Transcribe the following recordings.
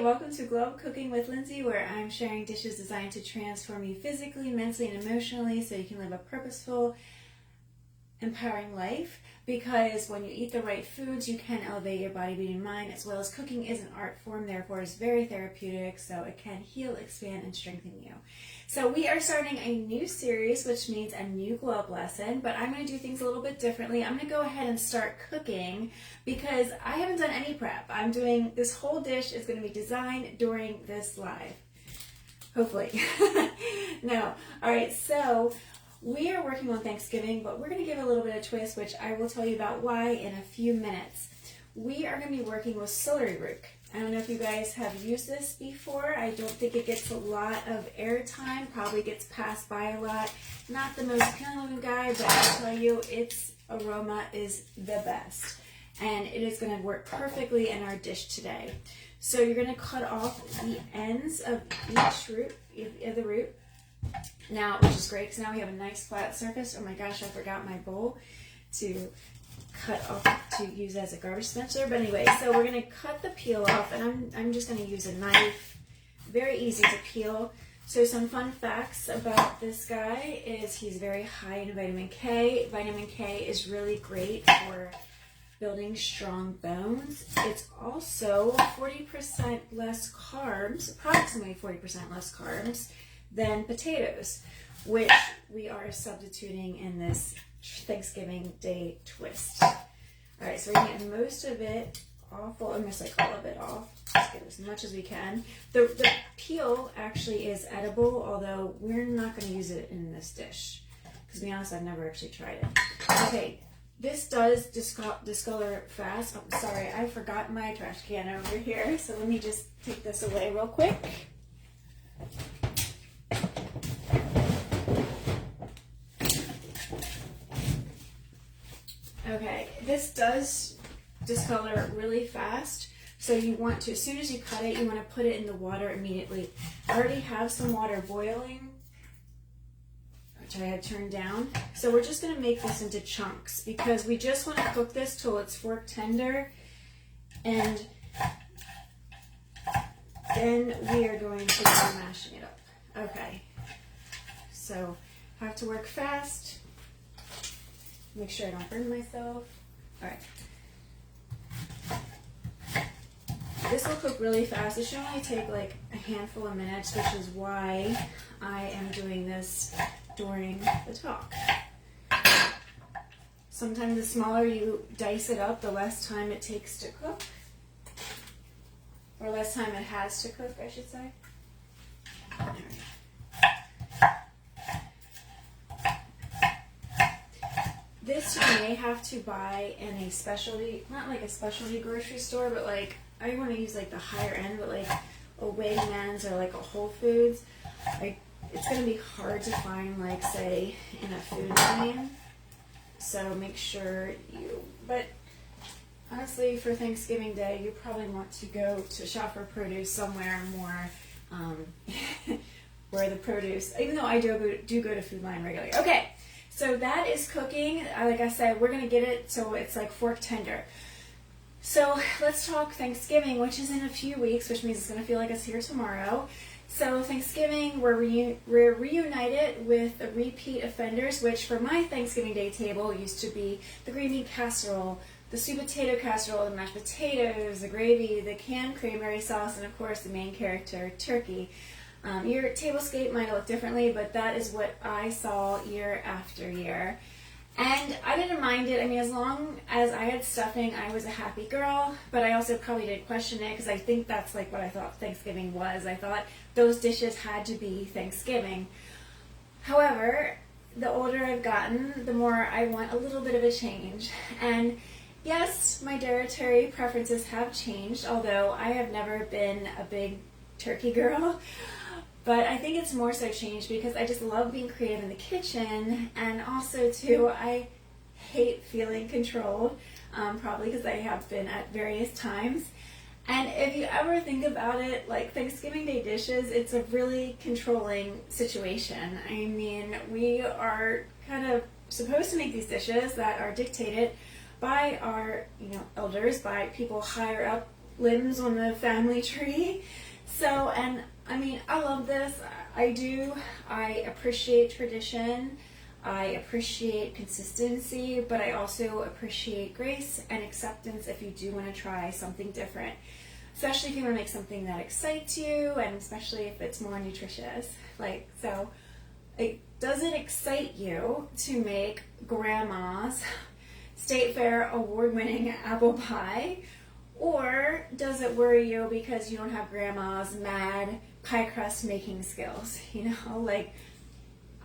welcome to Glow Up Cooking with Lindsay, where I'm sharing dishes designed to transform you physically, mentally, and emotionally so you can live a purposeful, empowering life. Because when you eat the right foods, you can elevate your body, being and mind, as well as cooking is an art form, therefore it's very therapeutic, so it can heal, expand, and strengthen you. So we are starting a new series, which means a new Glow Up lesson, but I'm going to do things a little bit differently. I'm going to go ahead and start cooking because I haven't done any prep. I'm doing, this whole dish is going to be designed during this live. Hopefully. No. Alright, so we are working on Thanksgiving, but we're going to give it a little bit of twist, which I will tell you about why in a few minutes. We are going to be working with Celeriac. I don't know if you guys have used this before. I don't think it gets a lot of airtime, probably gets passed by a lot. Not the most appealing looking guy, but I'll tell you, its aroma is the best. And it is going to work perfectly in our dish today. So you're going to cut off the ends of each root, of the root. Now, which is great because now we have a nice flat surface. Oh my gosh, I forgot my bowl to cut off to use as a garbage dispenser. But anyway, so we're going to cut the peel off, and I'm just going to use a knife. Very easy to peel. So some fun facts about this guy is he's very high in vitamin K. Vitamin K is really great for building strong bones. It's also 40% less carbs, approximately 40% less carbs than potatoes, which we are substituting in this Thanksgiving Day twist. Alright, so we're going to get most of it off, well, almost like all of it off. Let's get as much as we can. The peel actually is edible, although we're not going to use it in this dish. Because to be honest, I've never actually tried it. Okay, this does discolor fast. I'm sorry, I forgot my trash can over here, so let me just take this away real quick. Okay, this does discolor really fast, so you want to, as soon as you cut it, you want to put it in the water immediately. I already have some water boiling, which I had turned down, so we're just going to make this into chunks because we just want to cook this till it's fork tender, and then we are going to be mashing it up. Okay, so have to work fast. Make sure I don't burn myself. Alright. This will cook really fast. It should only take like a handful of minutes, which is why I am doing this during the talk. Sometimes the smaller you dice it up, the less time it takes to cook. Or less time it has to cook, I should say. Alright. This you may have to buy in a specialty, not like a specialty grocery store, but like, I want to use like the higher end, but like a Wegmans or like a Whole Foods. Like, it's going to be hard to find, like, say, in a food lane. So make sure you, but honestly, for Thanksgiving Day, you probably want to go to shop for produce somewhere more, where the produce, even though I do go to Food Line regularly. Okay. So that is cooking. Like I said, we're going to get it so it's like fork tender. So let's talk Thanksgiving, which is in a few weeks, which means it's going to feel like it's here tomorrow. So Thanksgiving, we're reunited with the repeat offenders, which for my Thanksgiving Day table used to be the green bean casserole, the sweet potato casserole, the mashed potatoes, the gravy, the canned cranberry sauce, and of course the main character, turkey. Your tablescape might look differently, but that is what I saw year after year. And I didn't mind it. I mean, as long as I had stuffing, I was a happy girl, but I also probably did question it because I think that's like what I thought Thanksgiving was. I thought those dishes had to be Thanksgiving. However, the older I've gotten, the more I want a little bit of a change. And yes, my dietary preferences have changed, although I have never been a big turkey girl. But I think it's more so changed because I just love being creative in the kitchen, and also too, I hate feeling controlled, probably because I have been at various times. And if you ever think about it, like Thanksgiving Day dishes, it's a really controlling situation. I mean, we are kind of supposed to make these dishes that are dictated by our, elders, by people higher up limbs on the family tree. So, and I mean, I love this. I do. I appreciate tradition. I appreciate consistency, but I also appreciate grace and acceptance if you do want to try something different. Especially if you want to make something that excites you, and especially if it's more nutritious. Like, so, does it excite you to make grandma's State Fair award-winning apple pie? Or does it worry you because you don't have grandma's mad pie crust making skills? You know, like,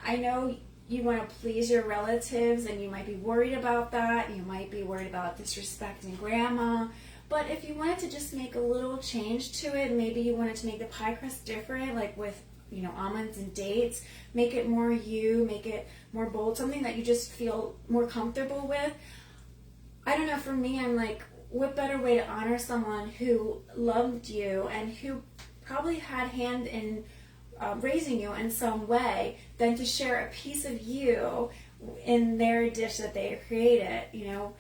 I know you want to please your relatives and you might be worried about that. You might be worried about disrespecting grandma. But if you wanted to just make a little change to it, maybe you wanted to make the pie crust different, like with, you know, almonds and dates, make it more you, make it more bold, something that you just feel more comfortable with. I don't know, for me, I'm like, what better way to honor someone who loved you and who probably had hand in raising you in some way than to share a piece of you in their dish that they created, you know,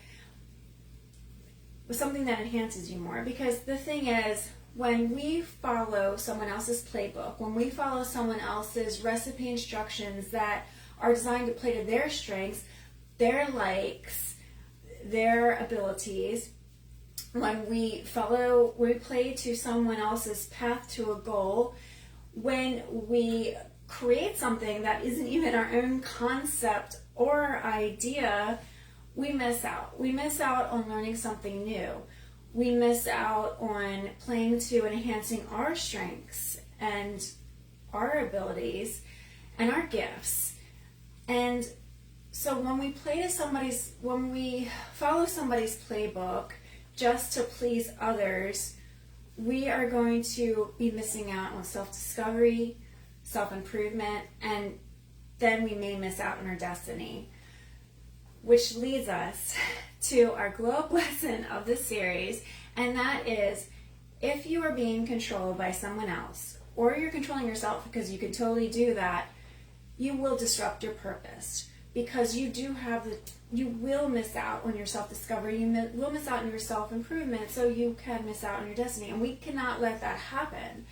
with something that enhances you more. Because the thing is, when we follow someone else's playbook, when we follow someone else's recipe instructions that are designed to play to their strengths, their likes, their abilities, when we play to someone else's path to a goal, when we create something that isn't even our own concept or idea, we miss out. We miss out on learning something new. We miss out on playing to and enhancing our strengths and our abilities and our gifts. And so when we when we follow somebody's playbook just to please others, we are going to be missing out on self-discovery, self-improvement, and then we may miss out on our destiny. Which leads us to our glow up lesson of this series, and that is, if you are being controlled by someone else, or you're controlling yourself, because you can totally do that, you will disrupt your purpose, because you will miss out on your self-discovery, you will miss out on your self-improvement, so you can miss out on your destiny, and we cannot let that happen.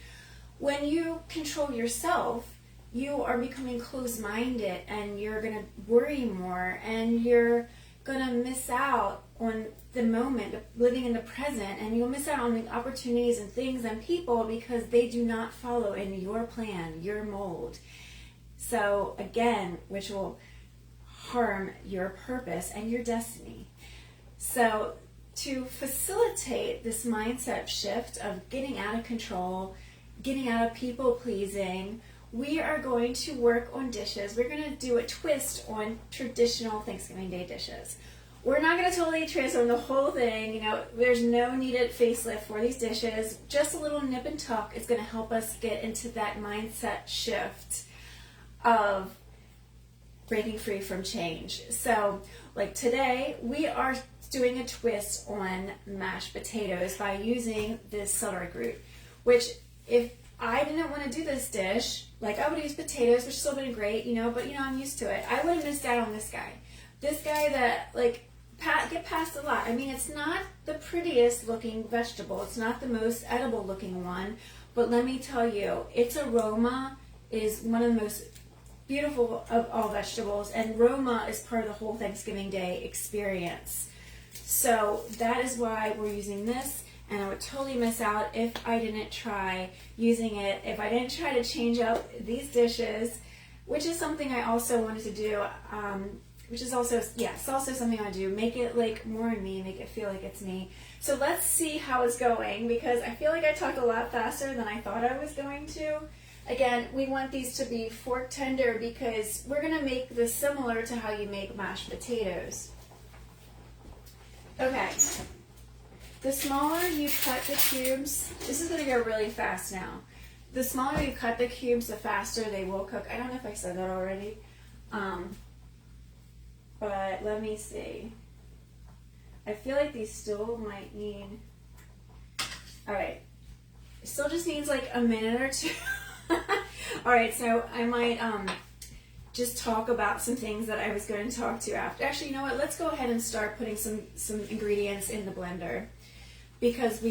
When you control yourself, you are becoming closed-minded, and you're going to worry more, and you're going to miss out on the moment, living in the present, and you'll miss out on the opportunities and things and people because they do not follow in your plan, your mold. So again, which will harm your purpose and your destiny. So to facilitate this mindset shift of getting out of control, getting out of people-pleasing, we are going to work on dishes. We're going to do a twist on traditional Thanksgiving Day dishes. We're not going to totally transform the whole thing. You know, there's no needed facelift for these dishes. Just a little nip and tuck is going to help us get into that mindset shift of breaking free from change. So, like today, we are doing a twist on mashed potatoes by using this celery root, which if I didn't want to do this dish, like I would use potatoes, which still been great, you know, but you know, I'm used to it. I would have missed out on this guy. This guy that, like, get past a lot. I mean, it's not the prettiest looking vegetable. It's not the most edible looking one, but let me tell you, its aroma is one of the most beautiful of all vegetables, and aroma is part of the whole Thanksgiving Day experience. So that is why we're using this. And I would totally miss out if I didn't try using it, if I didn't try to change up these dishes, which is something I also wanted to do, which is also, it's also something I do, make it like more me, make it feel like it's me. So let's see how it's going, because I feel like I talked a lot faster than I thought I was going to. Again, we want these to be fork tender because we're going to make this similar to how you make mashed potatoes. Okay. The smaller you cut the cubes, this is going to go really fast now. The smaller you cut the cubes, the faster they will cook. I don't know if I said that already, but let me see. I feel like these still might need, all right, it still just needs like a minute or two. All right, so I might just talk about some things that I was going to talk to after. Actually, you know what? Let's go ahead and start putting some ingredients in the blender, because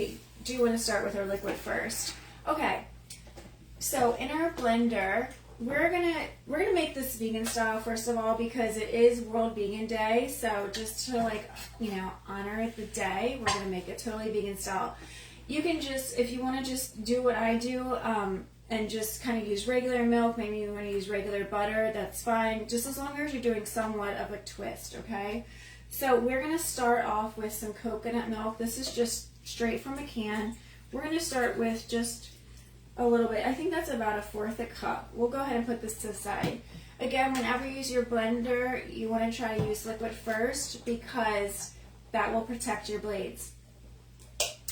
do want to start with our liquid first. Okay, so in our blender, we're gonna make this vegan style first of all because it is World Vegan Day. So just to like, you know, honor the day, we're gonna make it totally vegan style. You can just, if you want to just do what I do, and just kind of use regular milk, maybe you want to use regular butter, that's fine, just as long as you're doing somewhat of a twist, okay? So we're going to start off with some coconut milk. This is just straight from a can. We're going to start with just a little bit. I think that's about 1/4 cup. We'll go ahead and put this to the side. Again, whenever you use your blender, you want to try to use liquid first because that will protect your blades.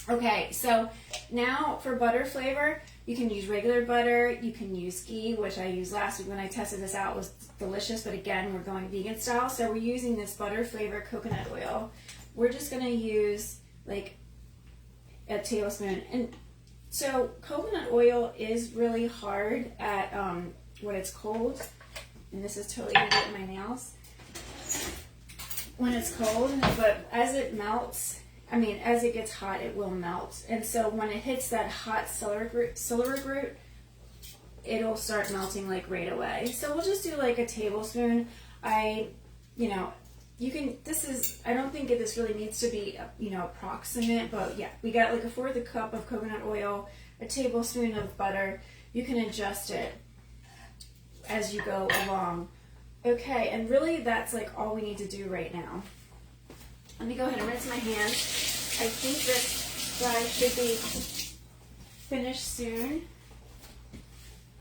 Okay, so now for butter flavor, you can use regular butter, you can use ghee, which I used last week when I tested this out. It was delicious, but again, we're going vegan style, so we're using this butter flavor coconut oil. We're just going to use like a tablespoon. And so coconut oil is really hard at when it's cold, and this is totally going to get in my nails, when it's cold, but as it melts, as it gets hot, it will melt. And so when it hits that hot celeriac root, it'll start melting like right away. So we'll just do like a tablespoon. I don't think this really needs to be, approximate, but yeah, we got like 1/4 cup of coconut oil, a tablespoon of butter. You can adjust it as you go along. Okay, and really that's like all we need to do right now. Let me go ahead and rinse my hands. I think this guy should be finished soon.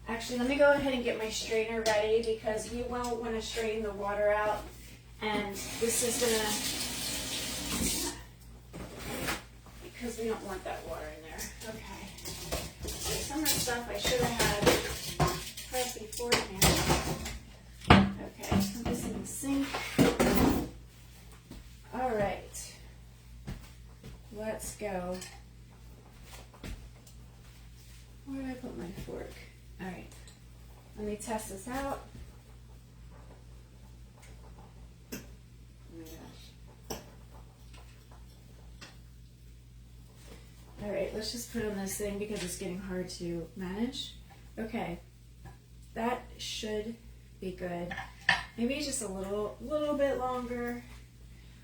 Actually, let me go ahead and get my strainer ready because you will want to strain the water out. And this is because we don't want that water in there. Okay. So some of the stuff I should have had prepped beforehand. Okay, put this in the sink. All right, let's go. Where did I put my fork? All right, let me test this out. Oh my gosh. All right, let's just put on this thing because it's getting hard to manage. Okay, that should be good. Maybe just a little bit longer.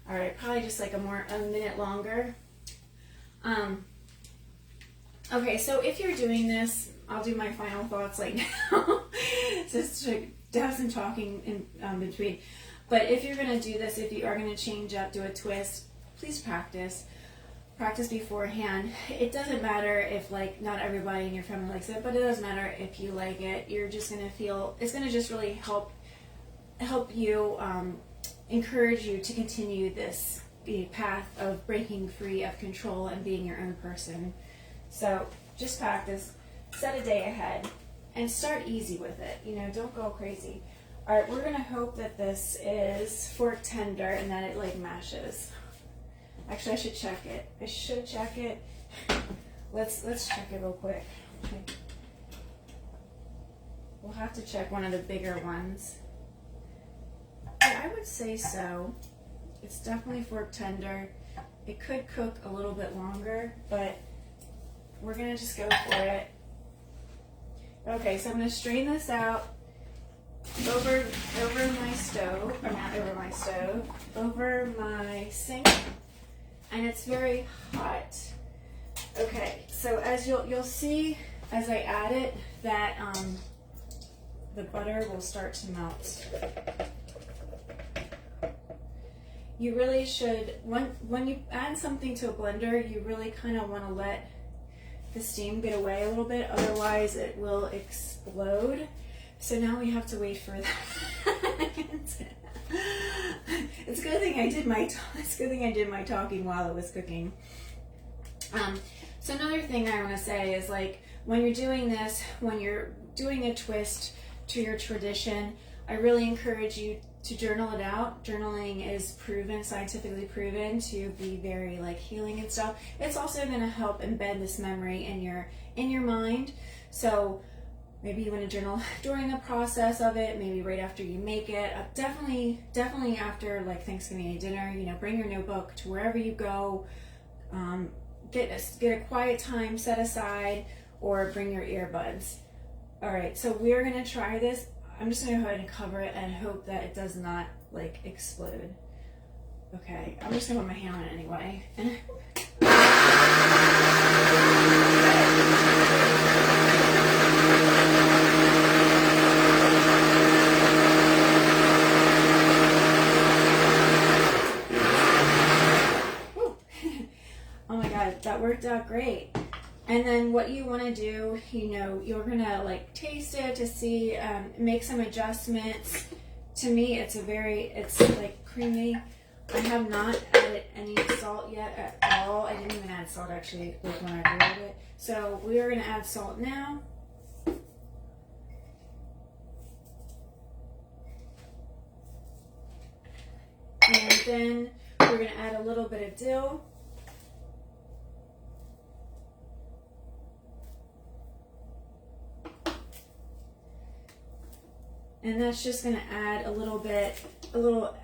All right, probably just like a minute longer. Okay, so if you're doing this, I'll do my final thoughts like now, just to have some talking in between. But if you're gonna do this, if you are gonna change up, do a twist, please practice beforehand. It doesn't matter if like not everybody in your family likes it, but it does matter if you like it. You're just gonna feel, it's gonna just really help you, encourage you to continue this path of breaking free of control and being your own person. So just practice, set a day ahead, and start easy with it. Don't go crazy. All right, we're gonna hope that this is fork tender and that it like mashes. Actually, I should check it. Let's check it real quick. Okay. We'll have to check one of the bigger ones. Yeah, I would say so. It's definitely fork tender. It could cook a little bit longer, but we're gonna just go for it. Okay, so I'm gonna strain this out over my stove, or not over my stove, over my sink, and it's very hot. Okay, so as you'll see as I add it that the butter will start to melt. You really should, when you add something to a blender, you really kind of want to let the steam get away a little bit, otherwise it will explode. So now we have to wait for that. It's a good thing I did my talking while it was cooking. So another thing I want to say is, like, when you're doing this, when you're doing a twist to your tradition, I really encourage you to journal it out. Journaling is scientifically proven to be very like healing and stuff. It's also going to help embed this memory in your mind. So maybe you want to journal during the process of it, maybe right after you make it. Definitely after like Thanksgiving dinner. Bring your notebook to wherever you go. get a quiet time set aside, or bring your earbuds. All right, so we're gonna try this. I'm just gonna go ahead and cover it and hope that it does not like explode. Okay, I'm just gonna put my hand on it anyway. Oh my God, that worked out great. And then what you want to do, you know, you're gonna like taste it to see, make some adjustments. To me, it's like creamy. I have not added any salt yet at all. I didn't even add salt actually, like when I grilled it. So we are gonna add salt now. And then we're gonna add a little bit of dill. And that's just going to add a little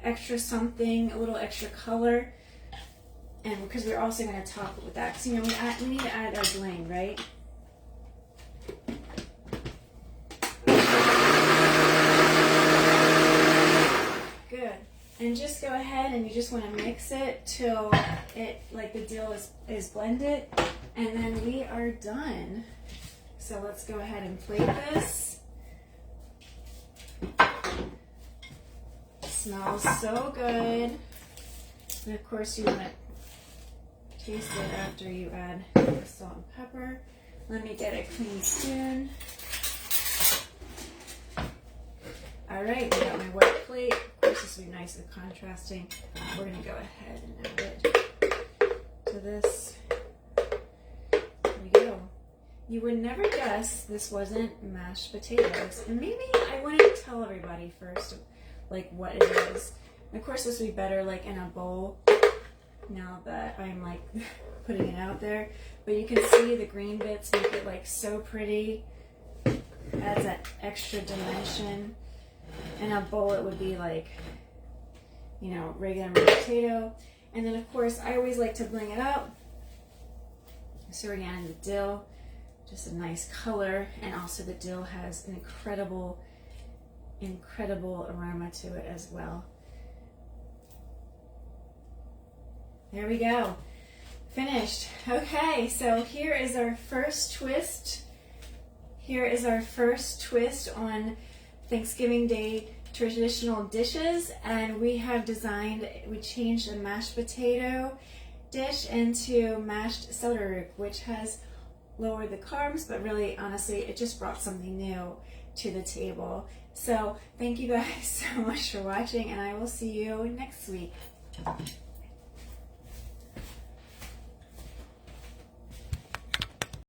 extra something, a little extra color. And because we're also going to top it with that. Because, you know, we need to add our bling, right? Good. And just go ahead and you just want to mix it till it, like the dill is blended. And then we are done. So let's go ahead and plate this. Smells so good. And of course you want to taste it after you add the salt and pepper. Let me get a clean spoon. All right, we got my white plate. Of course this will be nice and contrasting. We're gonna go ahead and add it to this. There we go. You would never guess this wasn't mashed potatoes. And maybe I wouldn't tell everybody first like what it is. And of course this would be better like in a bowl now that I'm like putting it out there. But you can see the green bits make it like so pretty. Adds that extra dimension. In a bowl it would be like, you know, regular potato. And then of course I always like to bling it up. So we're gonna add the dill. Just a nice color, and also the dill has an incredible aroma to it as well. There we go. Finished. Okay, so here is our first twist. Here is our first twist on Thanksgiving Day traditional dishes, and we changed a mashed potato dish into mashed celeriac, which has lowered the carbs, but really, honestly, it just brought something new to the table. So thank you guys so much for watching, and I will see you next week.